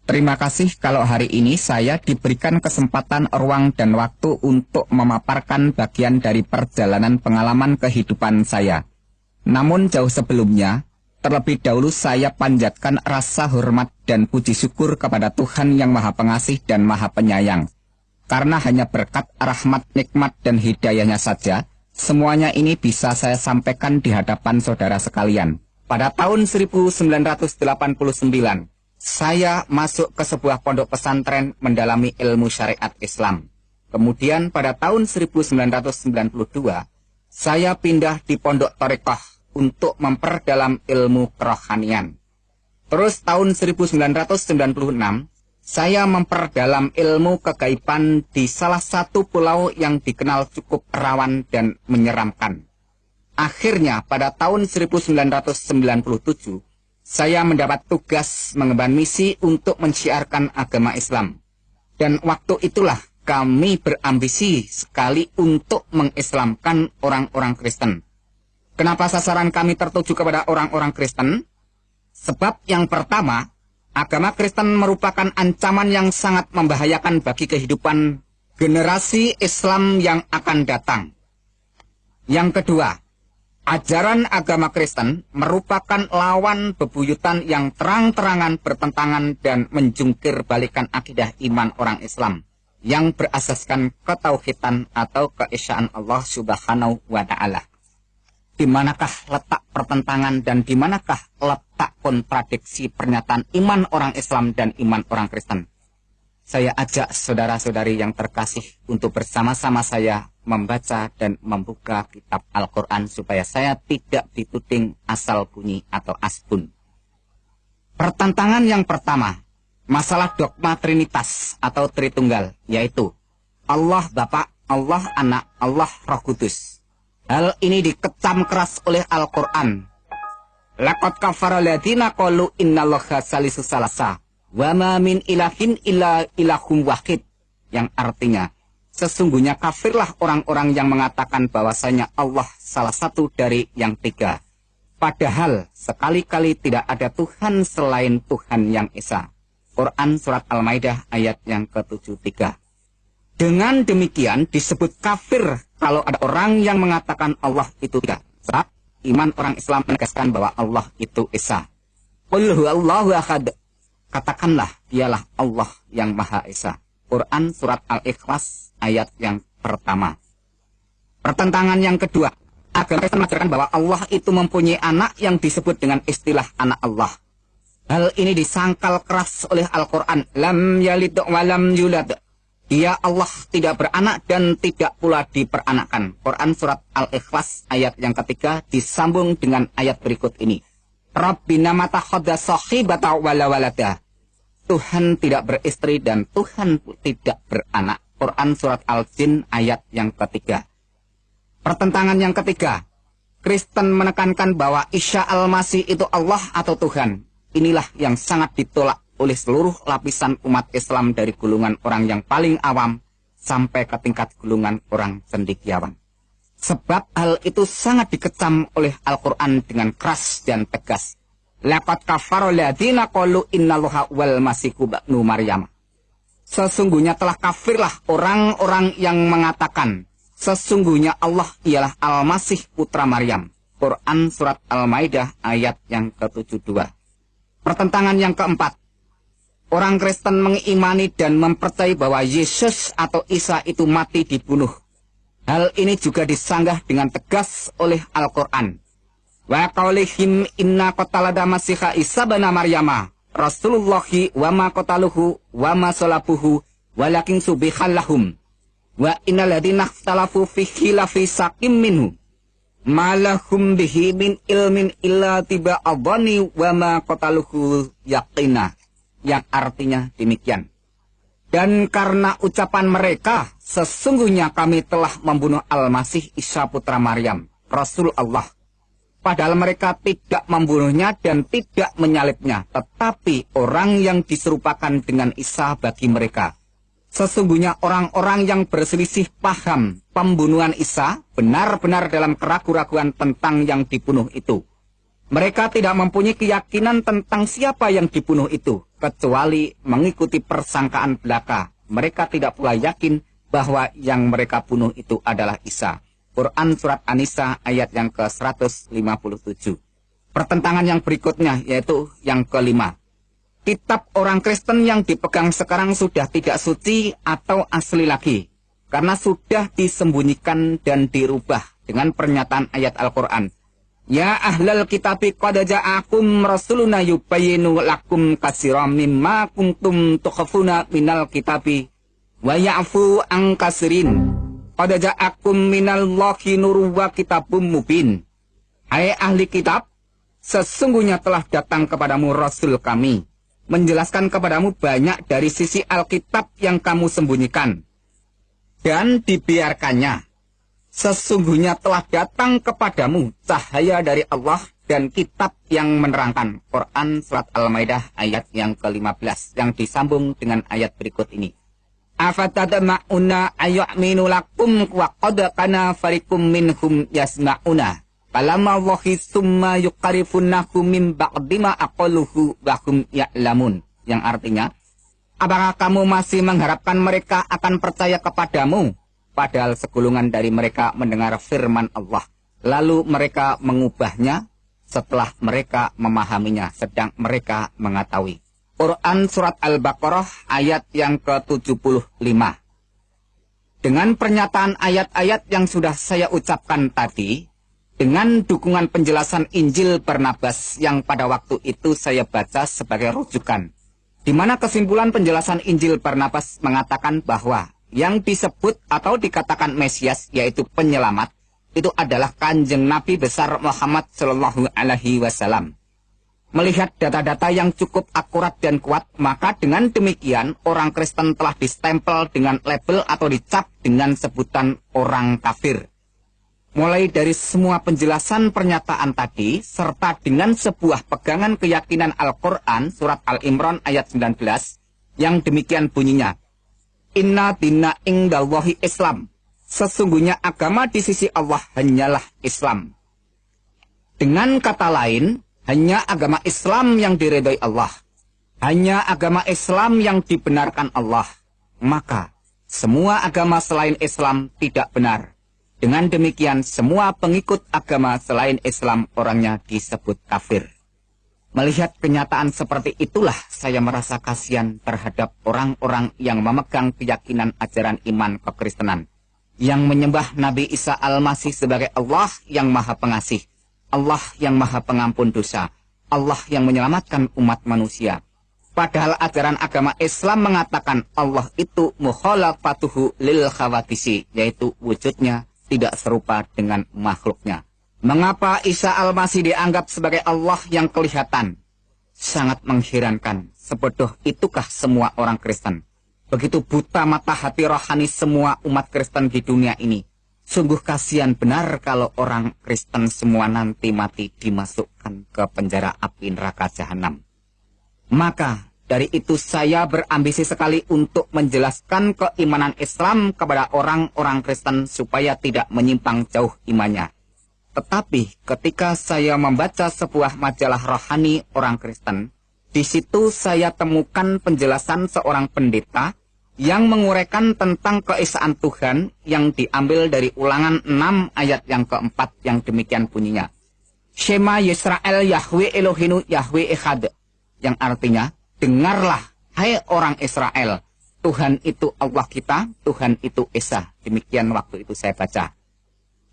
Terima kasih kalau hari ini saya diberikan kesempatan, ruang, dan waktu untuk memaparkan bagian dari perjalanan pengalaman kehidupan saya. Namun jauh sebelumnya, terlebih dahulu saya panjatkan rasa hormat dan puji syukur kepada Tuhan yang Maha Pengasih dan Maha Penyayang. Karena hanya berkat rahmat, nikmat, dan hidayahnya saja, semuanya ini bisa saya sampaikan di hadapan saudara sekalian. Pada tahun 1989, saya masuk ke sebuah pondok pesantren mendalami ilmu syariat Islam. Kemudian pada tahun 1992, saya pindah di pondok Thariqah untuk memperdalam ilmu kerohanian. Terus tahun 1996, saya memperdalam ilmu kegaiban di salah satu pulau yang dikenal cukup rawan dan menyeramkan. Akhirnya pada tahun 1997, saya mendapat tugas mengemban misi untuk menciarkan agama Islam. Dan waktu itulah kami berambisi sekali untuk mengislamkan orang-orang Kristen. Kenapa sasaran kami tertuju kepada orang-orang Kristen? Sebab yang pertama, agama Kristen merupakan ancaman yang sangat membahayakan bagi kehidupan generasi Islam yang akan datang. Yang kedua, ajaran agama Kristen merupakan lawan bebuyutan yang terang-terangan bertentangan dan menjungkir balikan akidah iman orang Islam yang berasaskan ketauhidan atau keesaan Allah Subhanahu wa Ta'ala. Di manakah letak pertentangan dan di manakah letak kontradiksi pernyataan iman orang Islam dan iman orang Kristen? Saya ajak saudara-saudari yang terkasih untuk bersama-sama saya membaca dan membuka kitab Al-Quran supaya saya tidak dituding asal bunyi atau asbun. Pertentangan yang pertama, masalah dogma Trinitas atau Tritunggal, yaitu Allah Bapa, Allah Anak, Allah Roh Kudus. Hal ini dikecam keras oleh Al-Quran. Laqad kafara alladziina qalu innallaha salisu salasa wa ma min ilahin illa ilahum wahid, yang artinya sesungguhnya kafirlah orang-orang yang mengatakan bahwasanya Allah salah satu dari yang tiga. Padahal sekali-kali tidak ada Tuhan selain Tuhan yang Esa. Quran Surat Al-Maidah ayat yang ke-73. Dengan demikian disebut kafir kalau ada orang yang mengatakan Allah itu tiga. Sebab iman orang Islam menegaskan bahwa Allah itu Esa. Qul huwallahu ahad. Katakanlah dialah Allah yang Maha Esa. Quran Surat Al-Ikhlas ayat yang pertama. Pertentangan yang kedua, agama Kristen mengajarkan bahwa Allah itu mempunyai anak yang disebut dengan istilah anak Allah. Hal ini disangkal keras oleh Al-Quran. Lam yalid wa lam yulad. Dia Allah tidak beranak dan tidak pula diperanakkan. Quran Surat Al-Ikhlas ayat yang ketiga disambung dengan ayat berikut ini. Rabbina matakhadha sahibata wala walada. Tuhan tidak beristri dan Tuhan tidak beranak. Quran Surat Al-Jin ayat yang ketiga. Pertentangan yang ketiga, Kristen menekankan bahwa Isa Al-Masih itu Allah atau Tuhan. Inilah yang sangat ditolak oleh seluruh lapisan umat Islam dari golongan orang yang paling awam sampai ke tingkat golongan orang cendekiawan. Sebab hal itu sangat dikecam oleh Al-Quran dengan keras dan tegas. Laqad kafara alladziina qalu innallaha wal masihu ibnu Maryam. Sesungguhnya telah kafirlah orang-orang yang mengatakan sesungguhnya Allah ialah Al-Masih putra Maryam. Quran Surat Al-Maidah ayat yang ke-72. Pertentangan yang keempat, orang Kristen mengimani dan mempercayai bahwa Yesus atau Isa itu mati dibunuh. Hal ini juga disanggah dengan tegas oleh Al-Quran. Wa qaulihim inna qatalada masiha Isa bana Maryama Rasulullahi wa ma qataluhu wa ma salabuhu walakin subihallahum wa innal ladzina ikhtalafu fihi lafi sakim minhu malahum bihi min ilmin illa tiba adhani wa ma qataluhu yaqina, yang artinya demikian. Dan karena ucapan mereka, sesungguhnya kami telah membunuh Al-Masih Isa putra Maryam, Rasul Allah. Padahal mereka tidak membunuhnya dan tidak menyalibnya, tetapi orang yang diserupakan dengan Isa bagi mereka. Sesungguhnya orang-orang yang berselisih paham pembunuhan Isa benar-benar dalam keraguan-raguan tentang yang dibunuh itu. Mereka tidak mempunyai keyakinan tentang siapa yang dibunuh itu. kecuali mengikuti persangkaan belaka. Mereka tidak pula yakin bahwa yang mereka bunuh itu adalah Isa. Quran Surat An-Nisa ayat yang ke-157. Pertentangan yang berikutnya yaitu yang kelima. Kitab orang Kristen yang dipegang sekarang sudah tidak suci atau asli lagi. Karena sudah disembunyikan dan dirubah dengan pernyataan ayat Al-Quran. Ya ahlal kitabi qad ja'akum rasuluna yubayyinu lakum katsiran mimma kuntum tukhafuna minal kitabi wa ya'fu an katsirin. Qad ja'akum minallahi nurun wa kitabum mubin. Hai ahli kitab, sesungguhnya telah datang kepadamu Rasul kami, menjelaskan kepadamu banyak dari sisi Alkitab yang kamu sembunyikan dan dibiarkannya. Sesungguhnya telah datang kepadamu cahaya dari Allah dan kitab yang menerangkan. Quran Surat Al-Maidah ayat yang ke-15 yang disambung dengan ayat berikut ini. Afatadma'una ayyaminu lakum wa qad kana fariqum minhum yasma'una. Falamma wahi summa yuqarifunahu min ba'dima aqaluhu wa hum ya'lamun. Yang artinya, apakah kamu masih mengharapkan mereka akan percaya kepadamu? Padahal segolongan dari mereka mendengar firman Allah. Lalu mereka mengubahnya setelah mereka memahaminya, sedang mereka mengetahui. Quran Surat Al-Baqarah ayat yang ke-75. Dengan pernyataan ayat-ayat yang sudah saya ucapkan tadi, dengan dukungan penjelasan Injil Barnabas yang pada waktu itu saya baca sebagai rujukan, di mana kesimpulan penjelasan Injil Barnabas mengatakan bahwa yang disebut atau dikatakan Mesias, yaitu penyelamat, itu adalah Kanjeng Nabi besar Muhammad Shallallahu Alaihi Wasallam. Melihat data-data yang cukup akurat dan kuat, maka dengan demikian orang Kristen telah distempel dengan label atau dicap dengan sebutan orang kafir. Mulai dari semua penjelasan pernyataan tadi, serta dengan sebuah pegangan keyakinan Al-Quran, Surat Al-Imran ayat 19, yang demikian bunyinya. Inna dina indallahi Islam. Sesungguhnya agama di sisi Allah hanyalah Islam. Dengan kata lain, hanya agama Islam yang diridhoi Allah. Hanya agama Islam yang dibenarkan Allah. Maka, semua agama selain Islam tidak benar. Dengan demikian, semua pengikut agama selain Islam orangnya disebut kafir. Melihat kenyataan seperti itulah saya merasa kasihan terhadap orang-orang yang memegang keyakinan ajaran iman kekristenan, yang menyembah Nabi Isa Al-Masih sebagai Allah yang Maha Pengasih, Allah yang Maha Pengampun dosa, Allah yang menyelamatkan umat manusia. Padahal ajaran agama Islam mengatakan Allah itu mukhalafatuhu lil khawadisi, yaitu wujudnya tidak serupa dengan makhluknya. Mengapa Isa Al-Masih dianggap sebagai Allah yang kelihatan? Sangat mengherankan. Sebodoh itukah semua orang Kristen? Begitu buta mata hati rohani semua umat Kristen di dunia ini. Sungguh kasihan benar kalau orang Kristen semua nanti mati dimasukkan ke penjara api neraka jahanam. Maka dari itu saya berambisi sekali untuk menjelaskan keimanan Islam kepada orang-orang Kristen supaya tidak menyimpang jauh imannya. Tetapi ketika saya membaca sebuah majalah rohani orang Kristen, di situ saya temukan penjelasan seorang pendeta yang menguraikan tentang keesaan Tuhan yang diambil dari Ulangan 6 ayat yang keempat yang demikian bunyinya. Shema Yisrael Yahweh Elohinu Yahweh Echad. Yang artinya, dengarlah hai orang Israel, Tuhan itu Allah kita, Tuhan itu Esa. Demikian waktu itu saya baca.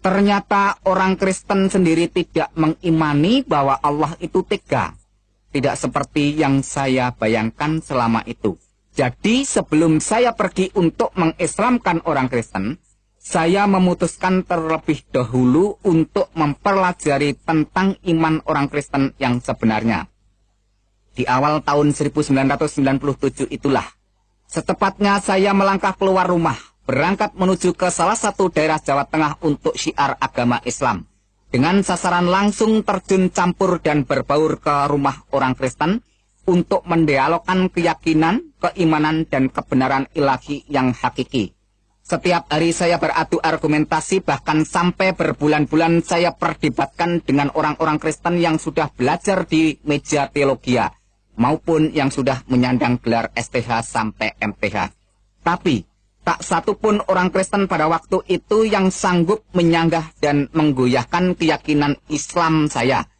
Ternyata orang Kristen sendiri tidak mengimani bahwa Allah itu tiga. Tidak seperti yang saya bayangkan selama itu. Jadi sebelum saya pergi untuk mengislamkan orang Kristen, saya memutuskan terlebih dahulu untuk mempelajari tentang iman orang Kristen yang sebenarnya. Di awal tahun 1997 itulah, setepatnya saya melangkah keluar rumah, berangkat menuju ke salah satu daerah Jawa Tengah untuk syiar agama Islam. Dengan sasaran langsung terjun campur dan berbaur ke rumah orang Kristen untuk mendialogkan keyakinan, keimanan, dan kebenaran ilahi yang hakiki. Setiap hari saya beradu argumentasi, bahkan sampai berbulan-bulan saya perdebatkan dengan orang-orang Kristen yang sudah belajar di meja teologia, maupun yang sudah menyandang gelar STH sampai MTH. Tapi, tak satu pun orang Kristen pada waktu itu yang sanggup menyanggah dan menggoyahkan keyakinan Islam saya.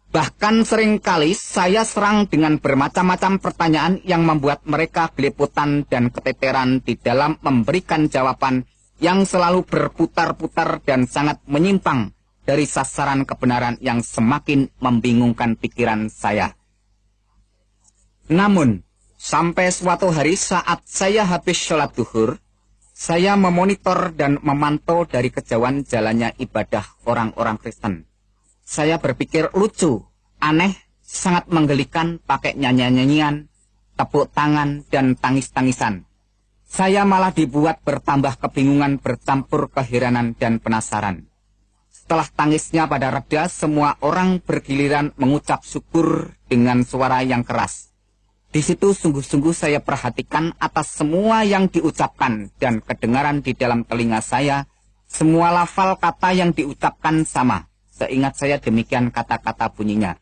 Bahkan seringkali saya serang dengan bermacam-macam pertanyaan yang membuat mereka gelepotan dan keteteran di dalam memberikan jawaban yang selalu berputar-putar dan sangat menyimpang dari sasaran kebenaran yang semakin membingungkan pikiran saya. Namun, sampai suatu hari saat saya habis sholat duhur, saya memonitor dan memantau dari kejauhan jalannya ibadah orang-orang Kristen. Saya berpikir lucu, aneh, sangat menggelikan pakai nyanyian-nyanyian, tepuk tangan, dan tangis-tangisan. Saya malah dibuat bertambah kebingungan bercampur keheranan dan penasaran. Setelah tangisnya pada reda, semua orang bergiliran mengucap syukur dengan suara yang keras. Di situ sungguh-sungguh saya perhatikan atas semua yang diucapkan dan kedengaran di dalam telinga saya, semua lafal kata yang diucapkan sama. Seingat saya demikian kata-kata bunyinya.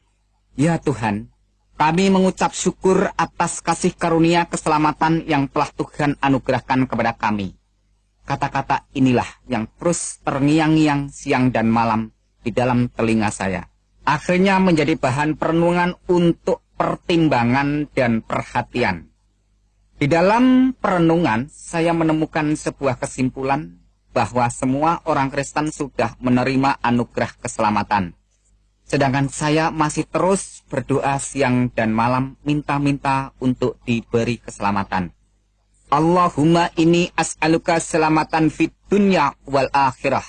Ya Tuhan, kami mengucap syukur atas kasih karunia keselamatan yang telah Tuhan anugerahkan kepada kami. Kata-kata inilah yang terus terngiang-ngiang siang dan malam di dalam telinga saya. Akhirnya menjadi bahan perenungan untuk pertimbangan dan perhatian. Di dalam perenungan, saya menemukan sebuah kesimpulan bahwa semua orang Kristen sudah menerima anugerah keselamatan. Sedangkan saya masih terus berdoa siang dan malam minta-minta untuk diberi keselamatan. Allahumma inni as'aluka selamatan fid dunya wal akhirah.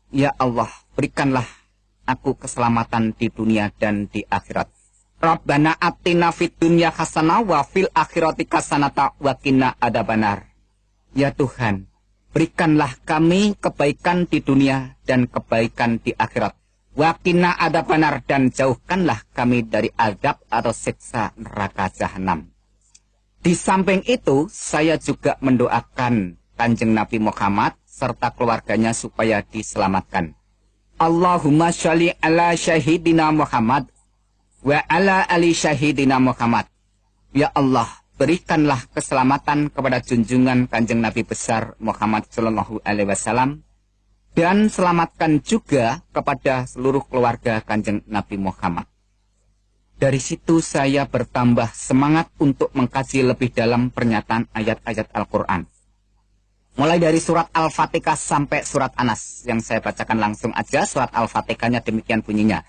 Ya Allah, berikanlah aku keselamatan di dunia dan di akhirat. Rabbana atina fid dunya hasanah wa fil akhirati hasanata wa qina adzabannar. Ya Tuhan, berikanlah kami kebaikan di dunia dan kebaikan di akhirat. Wa qina adzabannar, dan jauhkanlah kami dari azab atau siksa neraka jahanam. Di samping itu, saya juga mendoakan Kanjeng Nabi Muhammad serta keluarganya supaya diselamatkan. Allahumma sholli ala syahidina Muhammad wa ala ali syahidina Muhammad. Ya Allah, berikanlah keselamatan kepada junjungan Kanjeng Nabi besar Muhammad sallallahu alaihi wasallam dan selamatkan juga kepada seluruh keluarga Kanjeng Nabi Muhammad. Dari situ saya bertambah semangat untuk mengkaji lebih dalam pernyataan ayat-ayat Al-Quran. Mulai dari surat Al-Fatihah sampai surat Anas. Yang saya bacakan langsung aja, surat Al-Fatihahnya demikian bunyinya.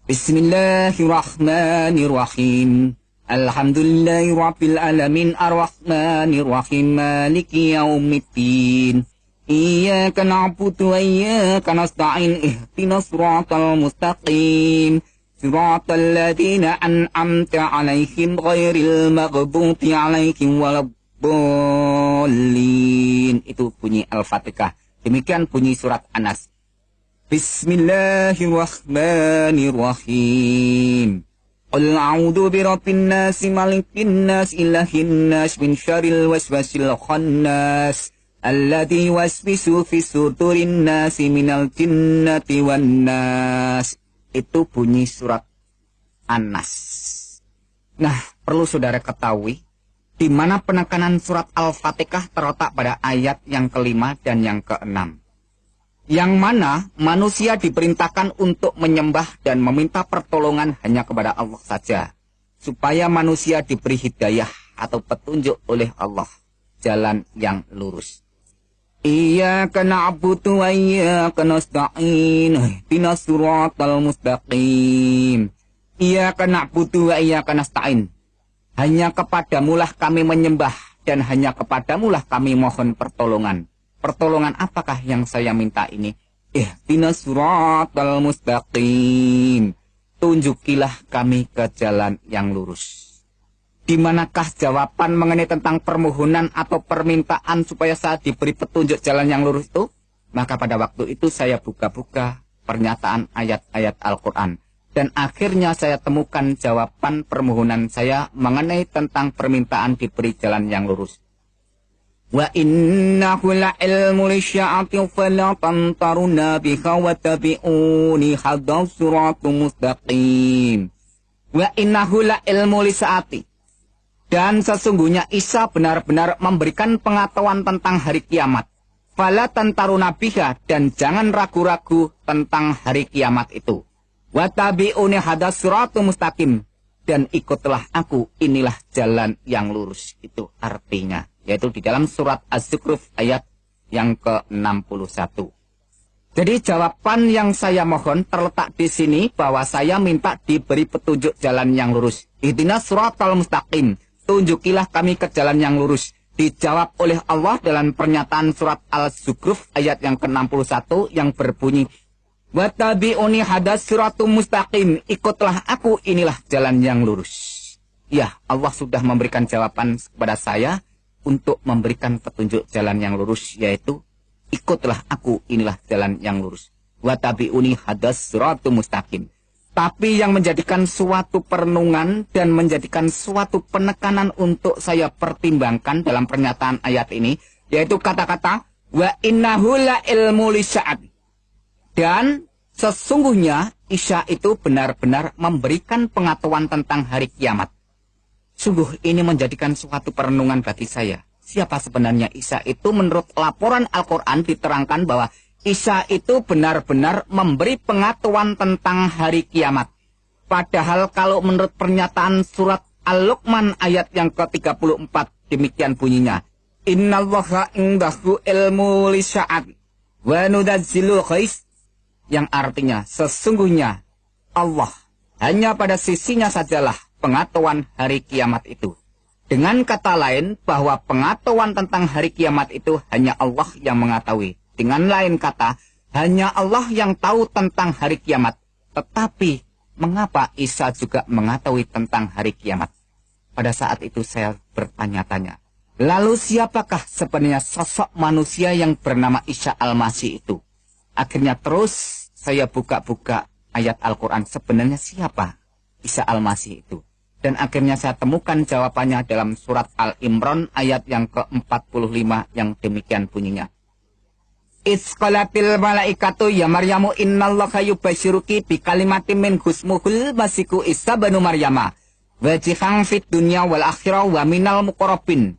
Bismillahirrahmanirrahim. Alhamdulillahirabbil alamin arrahmanirrahim maliki yaumiddin. Iyyaka na'budu wa iyyaka nasta'in ihdinas siratal mustaqim. Siratal ladzina an'amta 'alaihim ghairil maghdubi 'alaihim waladdallin. Itu bunyi Al-Fatihah. Demikian bunyi surat Anas. Bismillahirrahmanirrahim. Qul a'udzu birabbin nas malikin nas ilahin nas min syarril waswasil khannas alladzi yuwaswisu fi sudurin nas minal jinnati wan nas. Itu bunyi surat An-Nas. Nah, perlu saudara ketahui, di mana penekanan surat Al-Fatihah terletak pada ayat yang kelima dan yang keenam. Yang mana manusia diperintahkan untuk menyembah dan meminta pertolongan hanya kepada Allah saja. Supaya manusia diberi hidayah atau petunjuk oleh Allah, jalan yang lurus. Iyyaka na'budu wa iyyaka nasta'in ihdinas siratal mustaqim. Iyyaka na'budu wa iyyaka nasta'in. Hanya kepadamulah kami menyembah dan hanya kepadamulah kami mohon pertolongan. Pertolongan apakah yang saya minta ini? Ihdinas siratal mustaqim. Tunjukilah kami ke jalan yang lurus. Di manakah jawaban mengenai tentang permohonan atau permintaan supaya saya diberi petunjuk jalan yang lurus itu? Maka pada waktu itu saya buka-buka pernyataan ayat-ayat Al-Quran. Dan akhirnya saya temukan jawaban permohonan saya mengenai tentang permintaan diberi jalan yang lurus. Wa innahu la'ilmu lisya'ati fala tamtaruna biha wa tabi'uni hadau suratul mustaqim. Wa innahu la ilmu lisaati. Dan sesungguhnya Isa benar-benar memberikan pengetahuan tentang hari kiamat. Fala tantaruna biha, dan jangan ragu-ragu tentang hari kiamat itu. Wa tabi'uni hadas siratu mustaqim, dan ikutlah aku, inilah jalan yang lurus. Itu artinya, yaitu di dalam surat Az-Zukhruf ayat yang ke-61. Jadi jawaban yang saya mohon terletak di sini, bahwa saya minta diberi petunjuk jalan yang lurus. Ihdinas siratal mustaqim, tunjukilah kami ke jalan yang lurus. Dijawab oleh Allah dalam pernyataan surat Al-Zukhruf ayat yang ke-61 yang berbunyi, Wattabi'uni hadas siratum mustaqim, ikutlah aku, inilah jalan yang lurus. Ya, Allah sudah memberikan jawaban kepada saya untuk memberikan petunjuk jalan yang lurus, yaitu ikutlah aku, inilah jalan yang lurus. Wattabi'uni hadas siratum mustaqim. Tapi yang menjadikan suatu perenungan dan menjadikan suatu penekanan untuk saya pertimbangkan dalam pernyataan ayat ini, yaitu kata-kata wa innahu la ilmu lisya'ad. Dan sesungguhnya Isa itu benar-benar memberikan pengetahuan tentang hari kiamat. Sungguh ini menjadikan suatu perenungan bagi saya. Siapa sebenarnya Isa itu? Menurut laporan Al-Quran diterangkan bahwa Isa itu benar-benar memberi pengetahuan tentang hari kiamat. Padahal kalau menurut pernyataan surat Al-Luqman ayat yang ke-34, demikian bunyinya. Innallaha indahu ilmu lisya'ad wa nudazzilu ghais, yang artinya sesungguhnya Allah hanya pada sisinya sajalah pengetahuan hari kiamat itu. Dengan kata lain, bahwa pengetahuan tentang hari kiamat itu hanya Allah yang mengetahui. Dengan lain kata, hanya Allah yang tahu tentang hari kiamat. Tetapi mengapa Isa juga mengetahui tentang hari kiamat? Pada saat itu saya bertanya-tanya, lalu siapakah sebenarnya sosok manusia yang bernama Isa Al-Masih itu? Akhirnya terus saya buka-buka ayat Al-Quran, sebenarnya siapa Isa Al-Masih itu? Dan akhirnya saya temukan jawabannya dalam surat Al-Imran ayat yang ke-45 yang demikian bunyinya. Isqalatil malaikatu ya Maryamu innallaha yubasyiruki bi kalimatin min husmuhul masiku Isa banu Maryama wajihan fit dunya wal akhirah wa minal muqarrabin.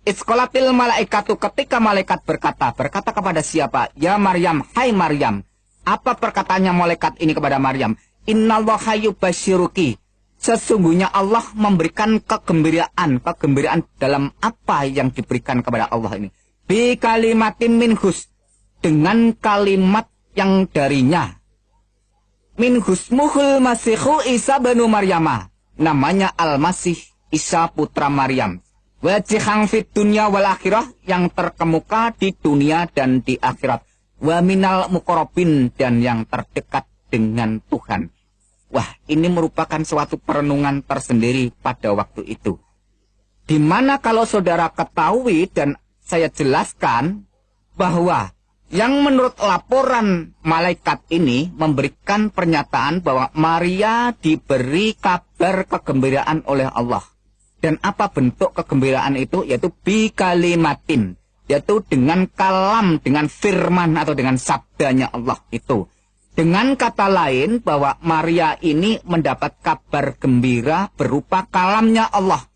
Isqalatil malaikatu, ketika malaikat berkata kepada siapa? Ya Maryam, hai Maryam. Apa perkataannya malaikat ini kepada Maryam? Innallaha yubasyiruki. Sesungguhnya Allah memberikan kegembiraan dalam apa yang diberikan kepada Allah ini. Bi kalimatin minhus, dengan kalimat yang darinya. Minhus muhul masihu Isa banu Maryama, namanya Al-Masih Isa putra Maryam. Wajihang fit dunya wal akhirah, yang terkemuka di dunia dan di akhirat. Wa minal muqarrabin, dan yang terdekat dengan Tuhan. Wah, ini merupakan suatu perenungan tersendiri pada waktu itu. Dimana kalau saudara ketahui dan saya jelaskan bahwa yang menurut laporan malaikat ini memberikan pernyataan bahwa Maria diberi kabar kegembiraan oleh Allah. Dan apa bentuk kegembiraan itu? Yaitu bi kalimatin, yaitu dengan kalam, dengan firman atau dengan sabdanya Allah itu. Dengan kata lain, bahwa Maria ini mendapat kabar gembira berupa kalamnya Allah.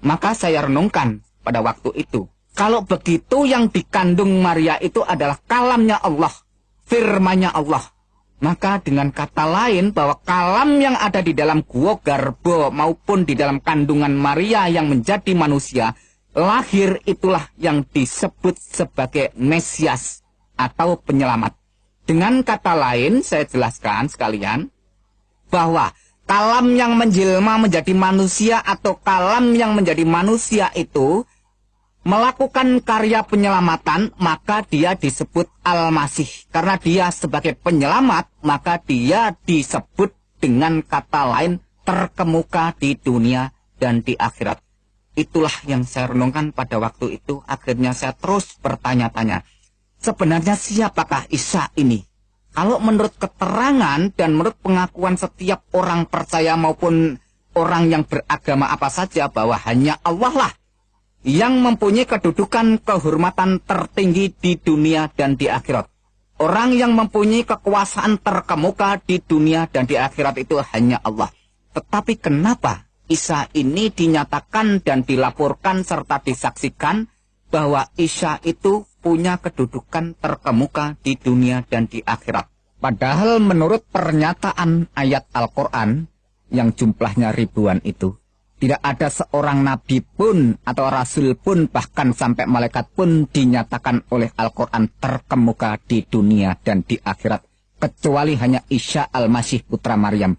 Maka saya renungkan pada waktu itu, kalau begitu yang dikandung Maria itu adalah kalamnya Allah, firmannya Allah. Maka dengan kata lain, bahwa kalam yang ada di dalam gua Garbo maupun di dalam kandungan Maria yang menjadi manusia, lahir itulah yang disebut sebagai Mesias atau penyelamat. Dengan kata lain, saya jelaskan sekalian, bahwa kalam yang menjelma menjadi manusia atau kalam yang menjadi manusia itu melakukan karya penyelamatan, maka dia disebut Al-Masih. Karena dia sebagai penyelamat, maka dia disebut dengan kata lain terkemuka di dunia dan di akhirat. Itulah yang saya renungkan pada waktu itu. Akhirnya saya terus bertanya-tanya, sebenarnya siapakah Isa ini? Kalau menurut keterangan dan menurut pengakuan setiap orang percaya maupun orang yang beragama apa saja, bahwa hanya Allah lah yang mempunyai kedudukan kehormatan tertinggi di dunia dan di akhirat. Orang yang mempunyai kekuasaan terkemuka di dunia dan di akhirat itu hanya Allah. Tetapi kenapa Isa ini dinyatakan dan dilaporkan serta disaksikan bahwa Isa itu punya kedudukan terkemuka di dunia dan di akhirat? Padahal menurut pernyataan ayat Al-Quran yang jumlahnya ribuan itu, tidak ada seorang nabi pun atau rasul pun bahkan sampai malaikat pun dinyatakan oleh Al-Quran terkemuka di dunia dan di akhirat, kecuali hanya Isa Al-Masih putra Maryam.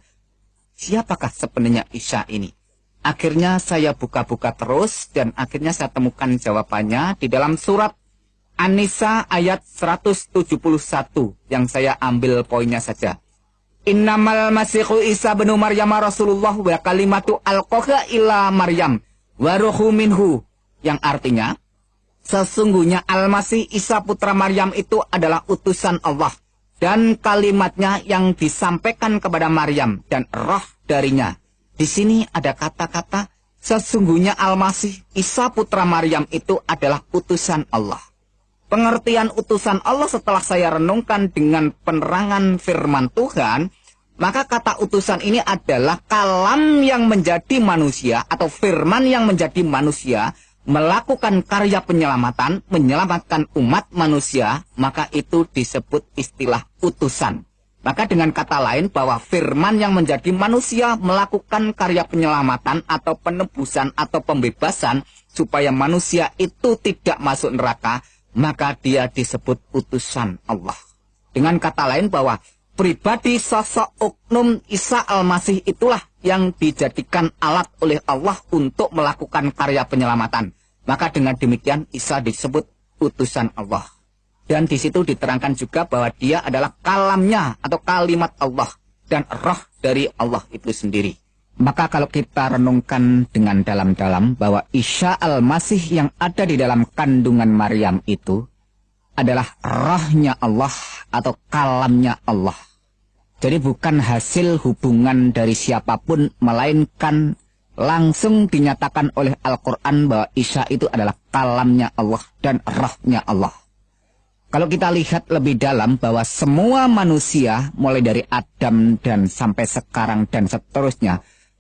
Siapakah sebenarnya Isa ini? Akhirnya saya buka-buka terus dan akhirnya saya temukan jawabannya di dalam surat An-Nisa ayat 171 yang saya ambil poinnya saja. Innamal masihu Isa bin Maryam Rasulullah wa kalimatu alqaha ila Maryam wa ruhu minhu, yang artinya sesungguhnya Al-Masih Isa putra Maryam itu adalah utusan Allah dan kalimatnya yang disampaikan kepada Maryam dan roh darinya. Di sini ada kata-kata sesungguhnya Al-Masih Isa putra Maryam itu adalah utusan Allah. Pengertian utusan Allah setelah saya renungkan dengan penerangan firman Tuhan, maka kata utusan ini adalah kalam yang menjadi manusia atau firman yang menjadi manusia, melakukan karya penyelamatan, menyelamatkan umat manusia, maka itu disebut istilah utusan. Maka dengan kata lain bahwa firman yang menjadi manusia melakukan karya penyelamatan atau penebusan atau pembebasan supaya manusia itu tidak masuk neraka, maka dia disebut utusan Allah. Dengan kata lain bahwa pribadi sosok oknum Isa Al-Masih itulah yang dijadikan alat oleh Allah untuk melakukan karya penyelamatan. Maka dengan demikian Isa disebut utusan Allah. Dan di situ diterangkan juga bahwa dia adalah kalamnya atau kalimat Allah dan roh dari Allah itu sendiri. Maka kalau kita renungkan dengan dalam-dalam bahwa Isa Al-Masih yang ada di dalam kandungan Maryam itu adalah rohnya Allah atau kalamnya Allah. Jadi bukan hasil hubungan dari siapapun, melainkan langsung dinyatakan oleh Al-Quran bahwa Isa itu adalah kalamnya Allah dan rohnya Allah. Kalau kita lihat lebih dalam bahwa semua manusia mulai dari Adam dan sampai sekarang dan seterusnya,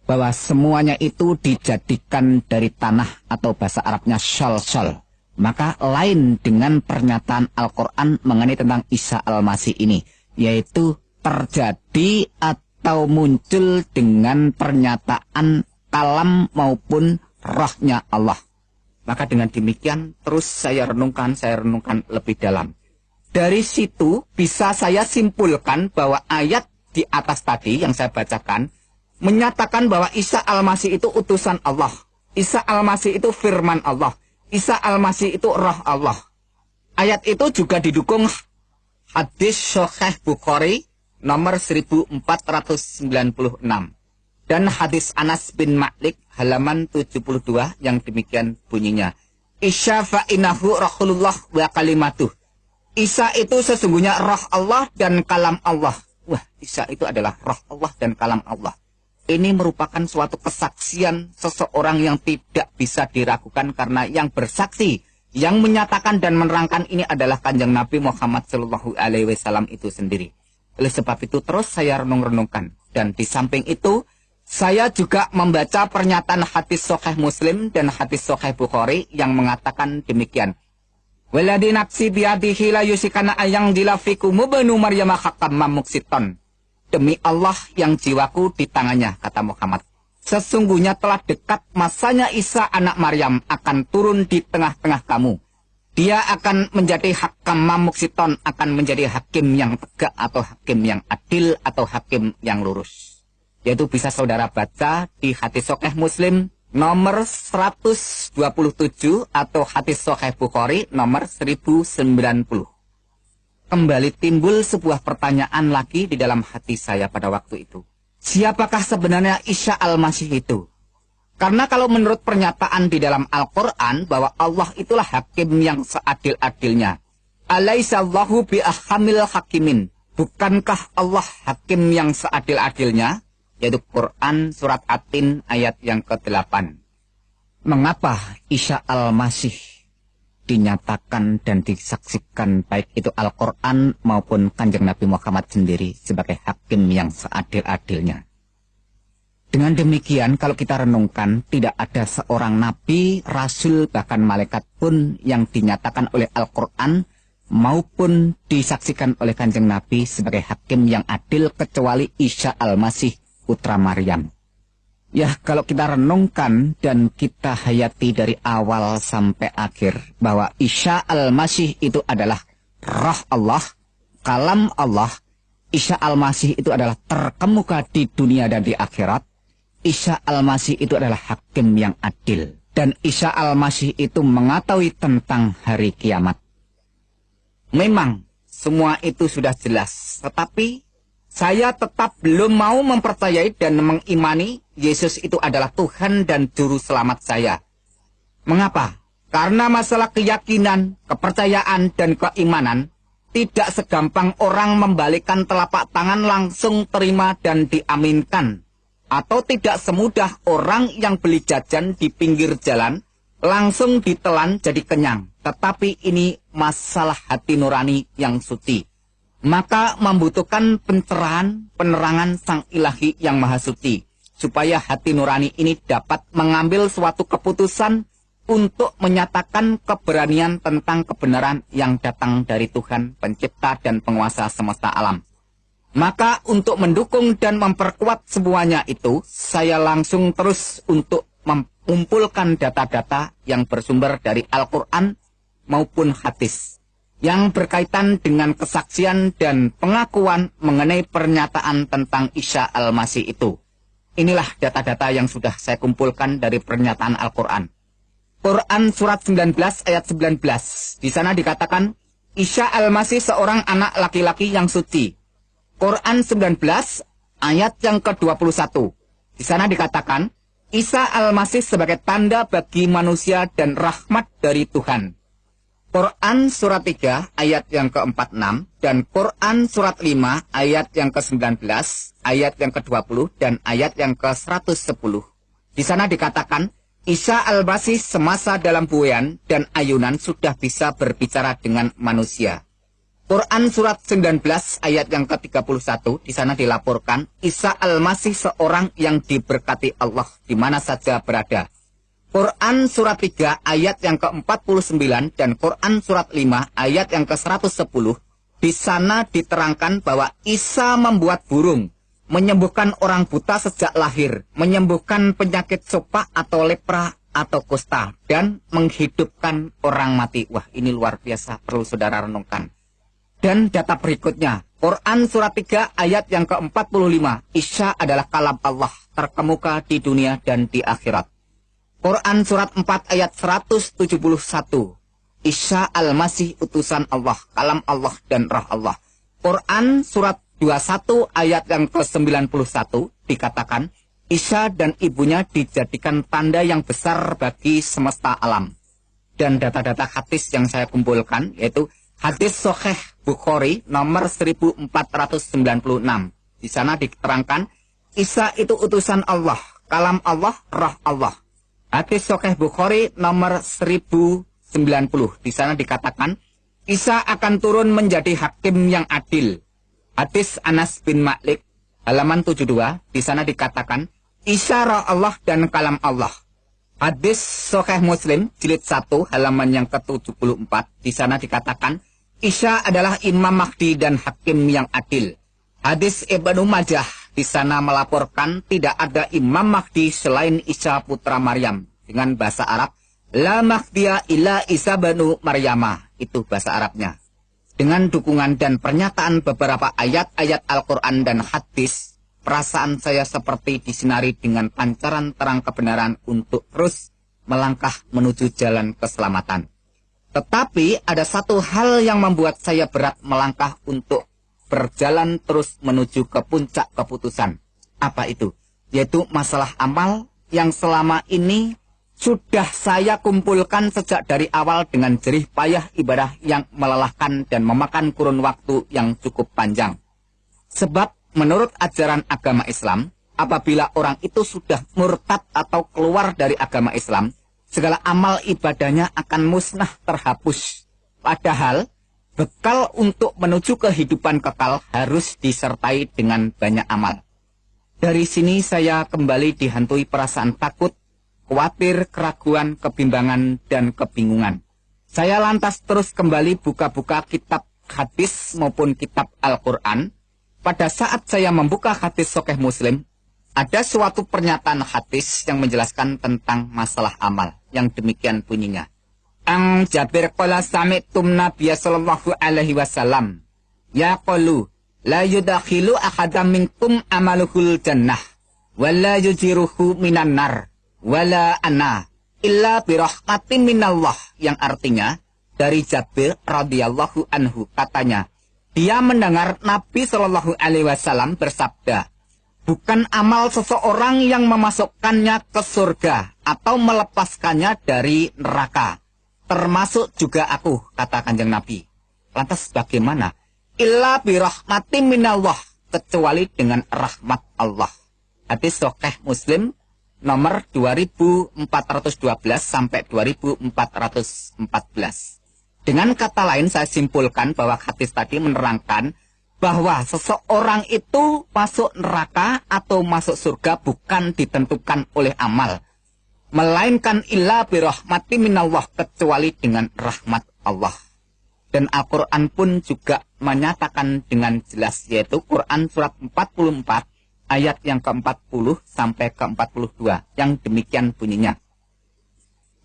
bahwa semuanya itu dijadikan dari tanah atau bahasa Arabnya syol-syol. Maka lain dengan pernyataan Al-Quran mengenai tentang Isa Al-Masih ini, yaitu terjadi atau muncul dengan pernyataan kalam maupun rohnya Allah. Maka dengan demikian terus saya renungkan lebih dalam. Dari situ bisa saya simpulkan bahwa ayat di atas tadi yang saya bacakan menyatakan bahwa Isa Al-Masih itu utusan Allah. Isa Al-Masih itu firman Allah. Isa Al-Masih itu roh Allah. Ayat itu juga didukung hadis Sahih Bukhari nomor 1496 dan hadis Anas bin Malik halaman 72 yang demikian bunyinya. Isa fa'inahu Rasulullah wa kalimatuh. Isa itu sesungguhnya roh Allah dan kalam Allah. Wah, Isa itu adalah roh Allah dan kalam Allah. Ini merupakan suatu kesaksian seseorang yang tidak bisa diragukan karena yang bersaksi, yang menyatakan dan menerangkan ini adalah Kanjeng Nabi Muhammad SAW itu sendiri. Oleh sebab itu terus saya renung-renungkan. Dan di samping itu, saya juga membaca pernyataan hadis Sahih Muslim dan hadis Sahih Bukhari yang mengatakan demikian. Waladi nafsi biadihi la yusikana ayang dilafiku mubanu Maryam hakam mamuksiton. Demi Allah yang jiwaku di tangannya, kata Muhammad. Sesungguhnya telah dekat masanya Isa anak Maryam akan turun di tengah-tengah kamu. Dia akan menjadi hakam mamuksiton, akan menjadi hakim yang tegak atau hakim yang adil atau hakim yang lurus. Yaitu bisa saudara baca di hadis Sahih Muslim nomor 127 atau hadis Sahih Bukhari nomor 1090. Kembali timbul sebuah pertanyaan lagi di dalam hati saya pada waktu itu. Siapakah sebenarnya Isa Al-Masih itu? Karena kalau menurut pernyataan di dalam Al-Quran bahwa Allah itulah hakim yang seadil-adilnya. Alaihissallahu bi'ahamil hakimin. Bukankah Allah hakim yang seadil-adilnya? Yaitu Quran surat At-Tin ayat yang ke-8. Mengapa Isa Al-Masih dinyatakan dan disaksikan baik itu Al-Quran maupun Kanjeng Nabi Muhammad sendiri sebagai hakim yang seadil-adilnya? Dengan demikian, kalau kita renungkan, tidak ada seorang nabi, rasul, bahkan malaikat pun yang dinyatakan oleh Al-Quran maupun disaksikan oleh Kanjeng Nabi sebagai hakim yang adil kecuali Isa Al-Masih putra Maryam. Ya, kalau kita renungkan dan kita hayati dari awal sampai akhir bahwa Isa Al-Masih itu adalah Roh Allah, Kalam Allah. Isa Al-Masih itu adalah terkemuka di dunia dan di akhirat. Isa Al-Masih itu adalah hakim yang adil. Dan Isa Al-Masih itu mengetahui tentang hari kiamat. Memang semua itu sudah jelas. Tetapi saya tetap belum mau mempercayai dan mengimani Yesus itu adalah Tuhan dan Juru Selamat saya. Mengapa? Karena masalah keyakinan, kepercayaan, dan keimanan tidak segampang orang membalikkan telapak tangan langsung terima dan diaminkan. Atau tidak semudah orang yang beli jajan di pinggir jalan langsung ditelan jadi kenyang. Tetapi ini masalah hati nurani yang suci. Maka membutuhkan pencerahan, penerangan Sang Ilahi yang Maha Suci. Supaya hati nurani ini dapat mengambil suatu keputusan untuk menyatakan keberanian tentang kebenaran yang datang dari Tuhan, pencipta dan penguasa semesta alam. Maka untuk mendukung dan memperkuat semuanya itu, saya langsung terus untuk mengumpulkan data-data yang bersumber dari Al-Quran maupun hadis, yang berkaitan dengan kesaksian dan pengakuan mengenai pernyataan tentang Isa Al-Masih itu. Inilah data-data yang sudah saya kumpulkan dari pernyataan Al-Quran. Quran surat 19 ayat 19. Di sana dikatakan, Isa Al-Masih seorang anak laki-laki yang suci. Quran 19 ayat yang ke-21. Di sana dikatakan, Isa Al-Masih sebagai tanda bagi manusia dan rahmat dari Tuhan. Quran surat 3 ayat yang ke-46 dan Quran surat 5 ayat yang ke-19, ayat yang ke-20 dan ayat yang ke-110. Di sana dikatakan, Isa Al-Masih semasa dalam buayan dan ayunan sudah bisa berbicara dengan manusia. Quran surat 19 ayat yang ke-31 di sana dilaporkan Isa Al-Masih seorang yang diberkati Allah di mana saja berada. Quran surat 3 ayat yang ke-49 dan Quran surat 5 ayat yang ke-110 di sana diterangkan bahwa Isa membuat burung, menyembuhkan orang buta sejak lahir, menyembuhkan penyakit sopak atau lepra atau kusta dan menghidupkan orang mati. Wah, ini luar biasa, perlu saudara renungkan. Dan data berikutnya, Quran surat 3 ayat yang ke-45, Isa adalah kalam Allah, terkemuka di dunia dan di akhirat. Quran surat 4 ayat 171, Isa Al-Masih utusan Allah, kalam Allah dan roh Allah. Quran surat 21 ayat yang ke-91 dikatakan, Isa dan ibunya dijadikan tanda yang besar bagi semesta alam. Dan data-data hadis yang saya kumpulkan, yaitu hadis Sahih Bukhari nomor 1496. Di sana diterangkan, Isa itu utusan Allah, kalam Allah, roh Allah. Hadis Sahih Bukhari nomor 1090. Di sana dikatakan, Isa akan turun menjadi hakim yang adil. Hadis Anas bin Malik, halaman 72. Di sana dikatakan, Isa roh Allah dan kalam Allah. Hadis Sahih Muslim, jilid 1, halaman yang ke-74. Di sana dikatakan, Isa adalah Imam Mahdi dan hakim yang adil. Hadis Ibnu Majah di sana melaporkan tidak ada Imam Mahdi selain Isa putra Maryam. Dengan bahasa Arab, La Mahdiya illa Isa banu Maryama. Itu bahasa Arabnya. Dengan dukungan dan pernyataan beberapa ayat-ayat Al-Quran dan hadis, perasaan saya seperti disinari dengan pancaran terang kebenaran untuk terus melangkah menuju jalan keselamatan. Tetapi ada satu hal yang membuat saya berat melangkah untuk berjalan terus menuju ke puncak keputusan. Apa itu? Yaitu masalah amal yang selama ini sudah saya kumpulkan sejak dari awal dengan jerih payah ibadah yang melelahkan dan memakan kurun waktu yang cukup panjang. Sebab menurut ajaran agama Islam, apabila orang itu sudah murtad atau keluar dari agama Islam, segala amal ibadahnya akan musnah terhapus. Padahal, bekal untuk menuju kehidupan kekal harus disertai dengan banyak amal. Dari sini saya kembali dihantui perasaan takut, khawatir, keraguan, kebimbangan, dan kebingungan. Saya lantas terus kembali buka-buka kitab hadis maupun kitab Al-Quran. Pada saat saya membuka hadis Sahih Muslim, ada suatu pernyataan hadis yang menjelaskan tentang masalah amal, yang demikian bunyinya. Ang Jabir qala sami'tum Nabiya sallallahu alaihi wasallam yaqulu la yudakhilu ahadam minkum amaluhul jannah wala yujiruhu minan nar wala ana illa birahmatin minallah, yang artinya dari Jabir radhiyallahu anhu, katanya dia mendengar Nabi sallallahu alaihi wasallam bersabda, bukan amal seseorang yang memasukkannya ke surga atau melepaskannya dari neraka, termasuk juga aku, kata Kanjeng Nabi. Lantas bagaimana? Illa birahmatin minallah, kecuali dengan rahmat Allah. Hadis Sahih Muslim nomor 2412 sampai 2414. Dengan kata lain saya simpulkan bahwa hadis tadi menerangkan bahwa seseorang itu masuk neraka atau masuk surga bukan ditentukan oleh amal, melainkan illa birahmati minallah, kecuali dengan rahmat Allah. Dan Al-Quran pun juga menyatakan dengan jelas, yaitu Quran surat 44 ayat yang ke-40 sampai ke-42, yang demikian bunyinya.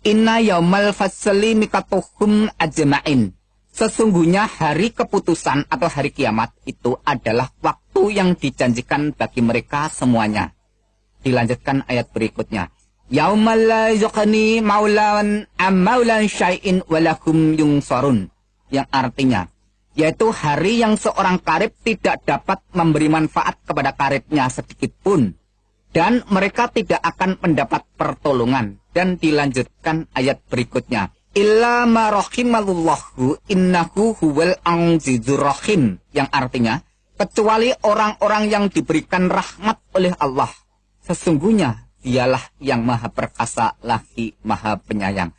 Inna yaumal fasli mikatuhum ajma'in. Sesungguhnya hari keputusan atau hari kiamat itu adalah waktu yang dijanjikan bagi mereka semuanya. Dilanjutkan ayat berikutnya. Yaumal la yuqni maulan amaulan syai'in walahum yungsarun. Yang artinya, yaitu hari yang seorang karib tidak dapat memberi manfaat kepada karibnya sedikit pun, dan mereka tidak akan mendapat pertolongan. Dan dilanjutkan ayat berikutnya. Illa ma rahimallahu innahu huwal azizur rahim, yang artinya kecuali orang-orang yang diberikan rahmat oleh Allah, sesungguhnya dialah yang maha perkasa lagi maha penyayang.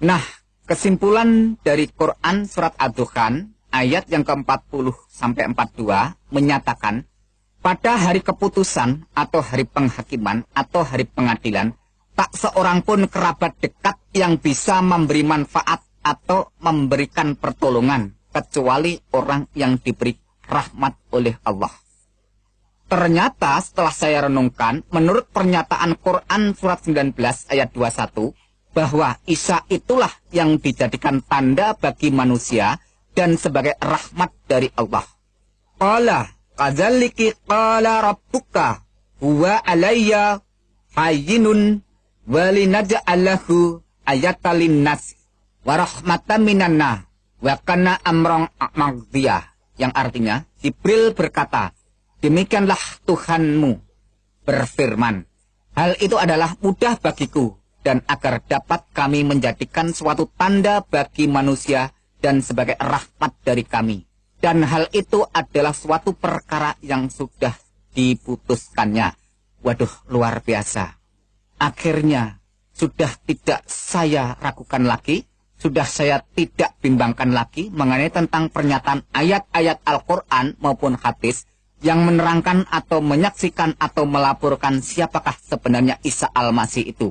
Nah, kesimpulan dari Quran surat Ad-Dukhan ayat yang ke-40 sampai 42 menyatakan pada hari keputusan atau hari penghakiman atau hari pengadilan, tak seorang pun kerabat dekat yang bisa memberi manfaat atau memberikan pertolongan, kecuali orang yang diberi rahmat oleh Allah. Ternyata setelah saya renungkan, menurut pernyataan Quran surat 19 ayat 21, bahwa Isa itulah yang dijadikan tanda bagi manusia dan sebagai rahmat dari Allah. Qala kadzalika qala rabbuka huwa alayya hayyinun walinaj'alahu ayatalin nas wa rahmatan minanna wa kana amran maqdiyah, yang artinya Jibril berkata, demikianlah Tuhanmu berfirman, hal itu adalah mudah bagiku, dan agar dapat kami menjadikan suatu tanda bagi manusia dan sebagai rahmat dari kami, dan hal itu adalah suatu perkara yang sudah diputuskannya. Waduh, luar biasa. Akhirnya sudah tidak saya ragukan lagi, sudah saya tidak bimbangkan lagi mengenai tentang pernyataan ayat-ayat Al-Quran maupun hadis yang menerangkan atau menyaksikan atau melaporkan siapakah sebenarnya Isa Al-Masih itu.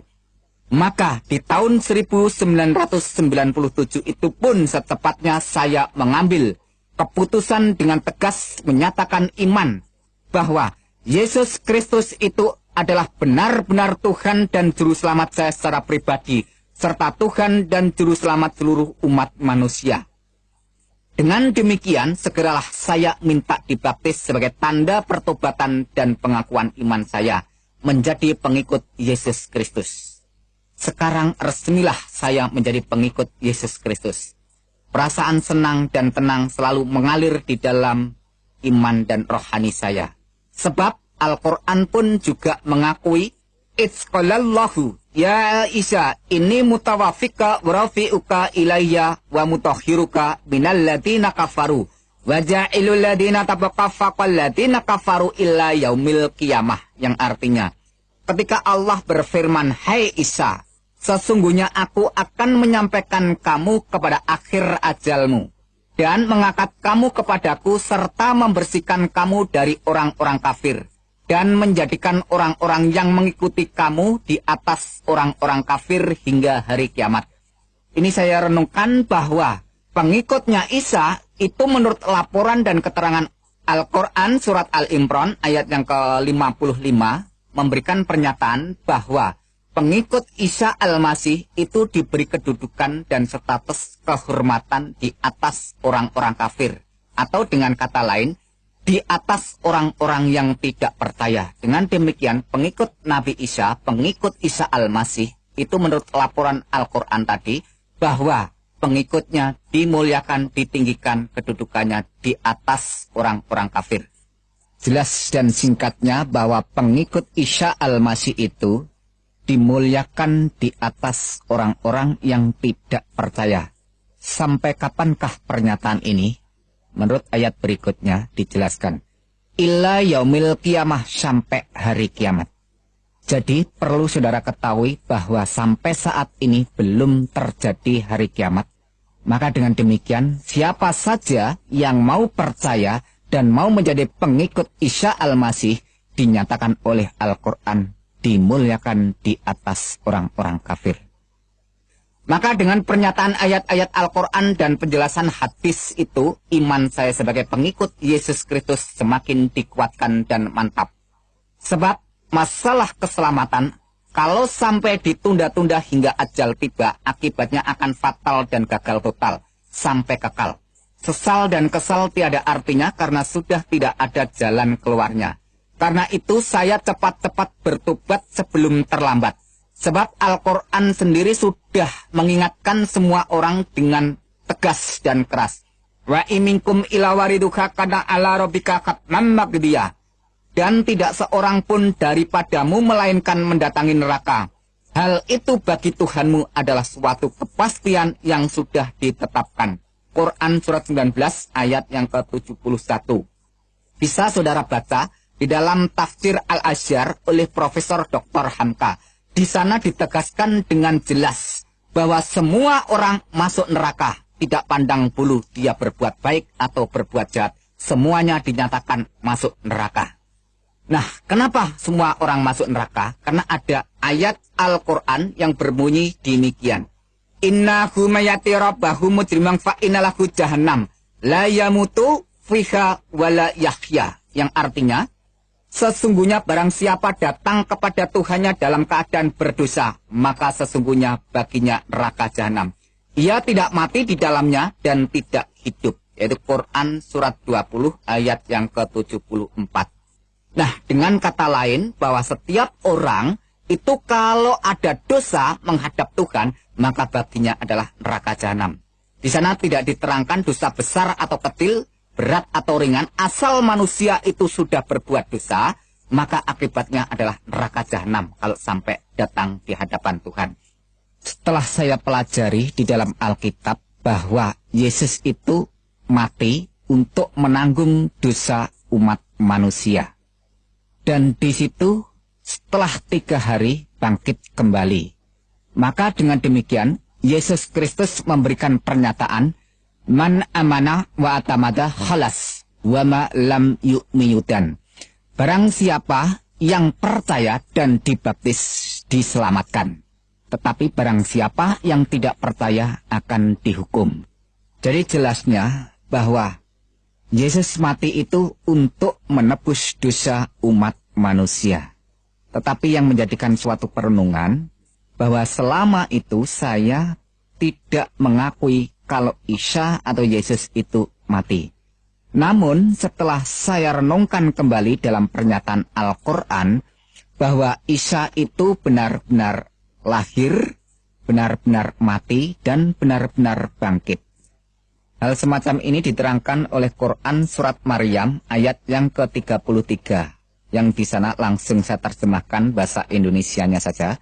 Maka di tahun 1997 itu pun setepatnya saya mengambil keputusan dengan tegas menyatakan iman bahwa Yesus Kristus itu adalah benar-benar Tuhan dan Juru Selamat saya secara pribadi, serta Tuhan dan Juru Selamat seluruh umat manusia. Dengan demikian, segeralah saya minta dibaptis sebagai tanda pertobatan dan pengakuan iman saya menjadi pengikut Yesus Kristus. Sekarang resmilah saya menjadi pengikut Yesus Kristus. Perasaan senang dan tenang selalu mengalir di dalam iman dan rohani saya. Sebab Al-Quran pun juga mengakui, Itzqalallahu ya Isa ini mutawafika warafi'uka ilayya wa mutahhiruka minal ladina kafaru wa ja'ilul ladina tabaqafaqal ladina kafaru illa yaumil qiyamah, yang artinya ketika Allah berfirman, hai Isa, sesungguhnya aku akan menyampaikan kamu kepada akhir ajalmu dan mengangkat kamu kepadaku serta membersihkan kamu dari orang-orang kafir dan menjadikan orang-orang yang mengikuti kamu di atas orang-orang kafir hingga hari kiamat. Ini saya renungkan bahwa pengikutnya Isa itu menurut laporan dan keterangan Al-Quran surat Al-Imran ayat yang ke-55 memberikan pernyataan bahwa pengikut Isa Al-Masih itu diberi kedudukan dan status kehormatan di atas orang-orang kafir. Atau dengan kata lain, di atas orang-orang yang tidak percaya. Dengan demikian, pengikut Nabi Isa, pengikut Isa Al-Masih, itu menurut laporan Al-Quran tadi, bahwa pengikutnya dimuliakan, ditinggikan kedudukannya di atas orang-orang kafir. Jelas dan singkatnya bahwa pengikut Isa Al-Masih itu dimuliakan di atas orang-orang yang tidak percaya. Sampai kapankah pernyataan ini? Menurut ayat berikutnya dijelaskan, illa yaumil kiamah, sampai hari kiamat. Jadi perlu saudara ketahui bahwa sampai saat ini belum terjadi hari kiamat. Maka dengan demikian, siapa saja yang mau percaya dan mau menjadi pengikut Isa Al-Masih dinyatakan oleh Al-Quran dimuliakan di atas orang-orang kafir. Maka dengan pernyataan ayat-ayat Al-Quran dan penjelasan hadis itu, iman saya sebagai pengikut Yesus Kristus semakin dikuatkan dan mantap. Sebab masalah keselamatan, kalau sampai ditunda-tunda hingga ajal tiba, akibatnya akan fatal dan gagal total, sampai kekal. Sesal dan kesal tiada artinya karena sudah tidak ada jalan keluarnya. Karena itu saya cepat-cepat bertobat sebelum terlambat. Sebab Al-Quran sendiri sudah mengingatkan semua orang dengan tegas dan keras. Wa iminkum ila wariduha kana ala rabbika katman magdiyah. Dan tidak seorang pun daripadamu melainkan mendatangi neraka. Hal itu bagi Tuhanmu adalah suatu kepastian yang sudah ditetapkan. Quran surat 19 ayat yang ke-71. Bisa saudara baca di dalam tafsir Al-Azhar oleh Profesor Dr. Hamka. Di sana ditegaskan dengan jelas bahwa semua orang masuk neraka, tidak pandang bulu dia berbuat baik atau berbuat jahat. Semuanya dinyatakan masuk neraka. Nah, kenapa semua orang masuk neraka? Karena ada ayat Al-Quran yang berbunyi demikian. Innahu mayati rabbahu mujrimang fa innalahu jahannam la yamutu fiha wala yahya. Yang artinya, sesungguhnya barang siapa datang kepada Tuhannya dalam keadaan berdosa, maka sesungguhnya baginya neraka jahanam. Ia tidak mati di dalamnya dan tidak hidup. Yaitu Quran surat 20 ayat yang ke-74. Nah, dengan kata lain bahwa setiap orang itu kalau ada dosa menghadap Tuhan, maka baginya adalah neraka jahanam. Di sana tidak diterangkan dosa besar atau kecil, berat atau ringan, asal manusia itu sudah berbuat dosa, maka akibatnya adalah neraka jahanam kalau sampai datang di hadapan Tuhan. Setelah saya pelajari di dalam Alkitab bahwa Yesus itu mati untuk menanggung dosa umat manusia. Dan di situ setelah 3 hari bangkit kembali. Maka dengan demikian Yesus Kristus memberikan pernyataan, man amana wa atamada khalas wa ma lam yu'miyudan. Barang siapa yang percaya dan dibaptis diselamatkan. Tetapi barang siapa yang tidak percaya akan dihukum. Jadi jelasnya bahwa Yesus mati itu untuk menebus dosa umat manusia. Tetapi yang menjadikan suatu perenungan bahwa selama itu saya tidak mengakui kalau Isa atau Yesus itu mati. Namun setelah saya renungkan kembali dalam pernyataan Al-Quran bahwa Isa itu benar-benar lahir, benar-benar mati, dan benar-benar bangkit. Hal semacam ini diterangkan oleh Quran surat Maryam ayat yang ke-33. Yang di sana langsung saya terjemahkan bahasa Indonesianya saja.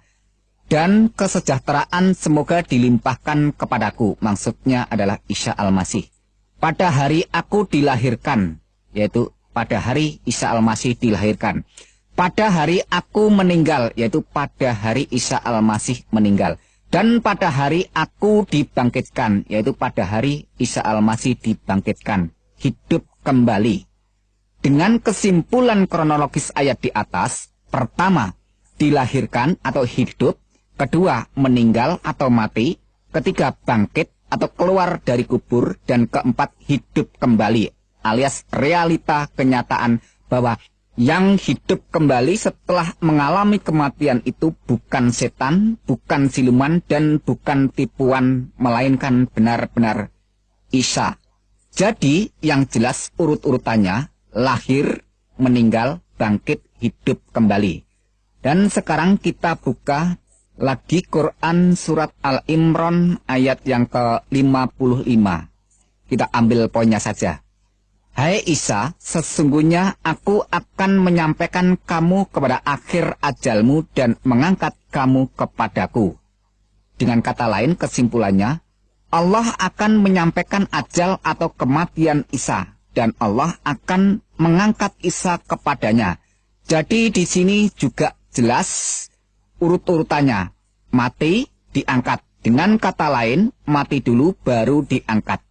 Dan kesejahteraan semoga dilimpahkan kepadaku. Maksudnya adalah Isa Al-Masih. Pada hari aku dilahirkan, yaitu pada hari Isa Al-Masih dilahirkan. Pada hari aku meninggal, yaitu pada hari Isa Al-Masih meninggal. Dan pada hari aku dibangkitkan, yaitu pada hari Isa Al-Masih dibangkitkan, hidup kembali. Dengan kesimpulan kronologis ayat di atas, pertama, dilahirkan atau hidup, kedua, meninggal atau mati, ketiga, bangkit atau keluar dari kubur, dan keempat, hidup kembali, alias realita kenyataan bahwa yang hidup kembali setelah mengalami kematian itu bukan setan, bukan siluman, dan bukan tipuan, melainkan benar-benar Isa. Jadi, yang jelas urut-urutannya, lahir, meninggal, bangkit, hidup kembali. Dan sekarang kita buka lagi Quran surat Al-Imran ayat yang ke-55. Kita ambil poinnya saja. Hai Isa, sesungguhnya aku akan menyampaikan kamu kepada akhir ajalmu dan mengangkat kamu kepadaku. Dengan kata lain, kesimpulannya, Allah akan menyampaikan ajal atau kematian Isa, dan Allah akan mengangkat Isa kepadanya. Jadi di sini juga jelas urut-urutannya. Mati, diangkat. Dengan kata lain, mati dulu baru diangkat.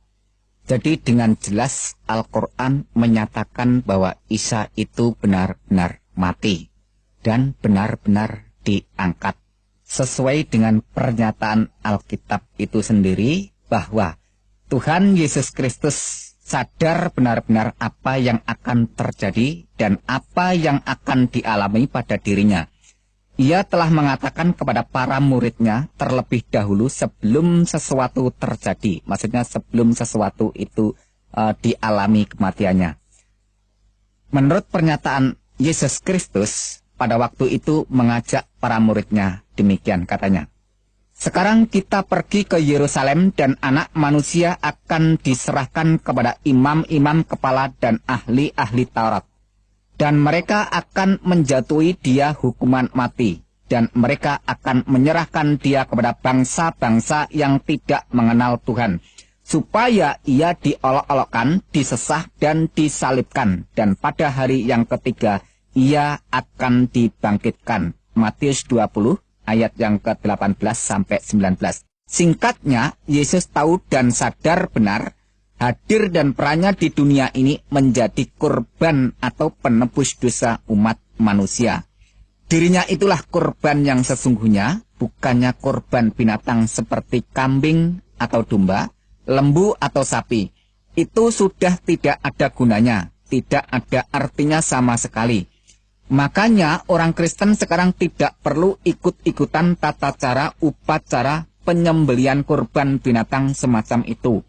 Jadi dengan jelas Al-Quran menyatakan bahwa Isa itu benar-benar mati dan benar-benar diangkat. Sesuai dengan pernyataan Alkitab itu sendiri bahwa Tuhan Yesus Kristus sadar benar-benar apa yang akan terjadi dan apa yang akan dialami pada dirinya. Ia telah mengatakan kepada para muridnya terlebih dahulu sebelum sesuatu terjadi. Maksudnya sebelum sesuatu itu dialami kematiannya. Menurut pernyataan Yesus Kristus, pada waktu itu mengajak para muridnya demikian katanya. Sekarang kita pergi ke Yerusalem dan anak manusia akan diserahkan kepada imam-imam kepala dan ahli-ahli Taurat. Dan mereka akan menjatuhi dia hukuman mati. Dan mereka akan menyerahkan dia kepada bangsa-bangsa yang tidak mengenal Tuhan. Supaya ia diolok-olokkan, disesah dan disalibkan. Dan pada hari yang ketiga, ia akan dibangkitkan. Matius 20. Ayat yang ke-18 sampai 19. Singkatnya, Yesus tahu dan sadar benar, hadir dan perannya di dunia ini menjadi korban atau penebus dosa umat manusia. Dirinya itulah korban yang sesungguhnya, bukannya korban binatang seperti kambing atau domba, lembu atau sapi. Itu sudah tidak ada gunanya, tidak ada artinya sama sekali. Makanya orang Kristen sekarang tidak perlu ikut-ikutan tata cara upacara penyembelian korban binatang semacam itu.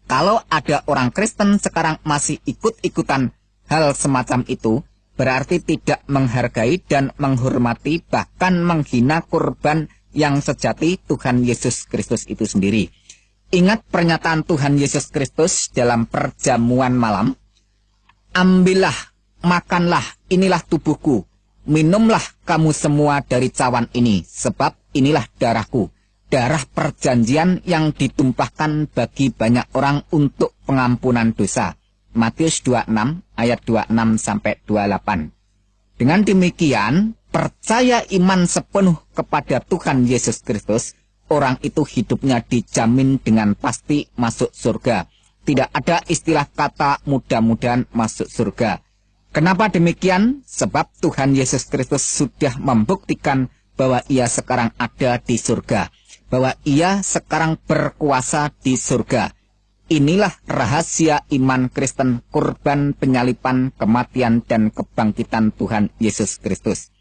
Kalau ada orang Kristen sekarang masih ikut-ikutan hal semacam itu, berarti tidak menghargai dan menghormati bahkan menghina korban yang sejati Tuhan Yesus Kristus itu sendiri. Ingat pernyataan Tuhan Yesus Kristus dalam perjamuan malam, ambillah, makanlah, inilah tubuhku, minumlah kamu semua dari cawan ini, sebab inilah darahku, darah perjanjian yang ditumpahkan bagi banyak orang untuk pengampunan dosa. Matius 26 ayat 26 sampai 28. Dengan demikian, percaya iman sepenuh kepada Tuhan Yesus Kristus, orang itu hidupnya dijamin dengan pasti masuk surga. Tidak ada istilah kata mudah-mudahan masuk surga. Kenapa demikian? Sebab Tuhan Yesus Kristus sudah membuktikan bahwa ia sekarang ada di surga. Bahwa ia sekarang berkuasa di surga. Inilah rahasia iman Kristen, kurban penyalipan, kematian, dan kebangkitan Tuhan Yesus Kristus.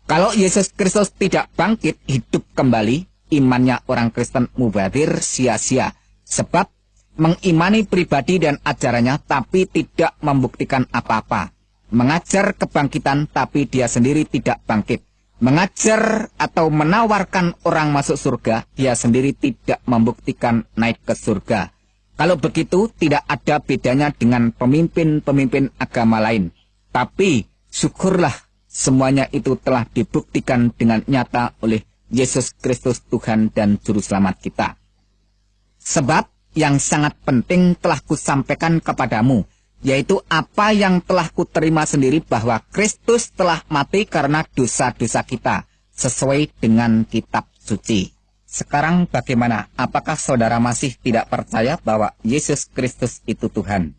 Kalau Yesus Kristus tidak bangkit, hidup kembali, imannya orang Kristen mubazir, sia-sia. Sebab mengimani pribadi dan ajarannya, tapi tidak membuktikan apa-apa. Mengajar kebangkitan tapi dia sendiri tidak bangkit. Mengajar atau menawarkan orang masuk surga, dia sendiri tidak membuktikan naik ke surga. Kalau begitu tidak ada bedanya dengan pemimpin-pemimpin agama lain. Tapi syukurlah semuanya itu telah dibuktikan dengan nyata oleh Yesus Kristus Tuhan dan Juru Selamat kita. Sebab yang sangat penting telah kusampaikan kepadamu, yaitu apa yang telah kuterima sendiri bahwa Kristus telah mati karena dosa-dosa kita, sesuai dengan kitab suci. Sekarang bagaimana? Apakah saudara masih tidak percaya bahwa Yesus Kristus itu Tuhan?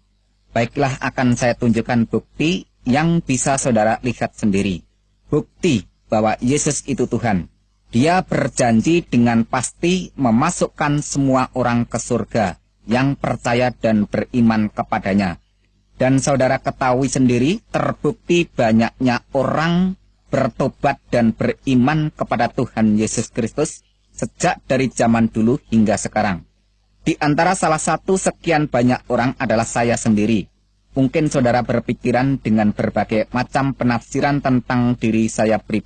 Baiklah, akan saya tunjukkan bukti yang bisa saudara lihat sendiri. Bukti bahwa Yesus itu Tuhan. Dia berjanji dengan pasti memasukkan semua orang ke surga yang percaya dan beriman kepadanya. Dan saudara ketahui sendiri, terbukti banyaknya orang bertobat dan beriman kepada Tuhan Yesus Kristus sejak dari zaman dulu hingga sekarang. Di antara salah satu sekian banyak orang adalah saya sendiri. Mungkin saudara berpikiran dengan berbagai macam penafsiran tentang diri saya pribadi.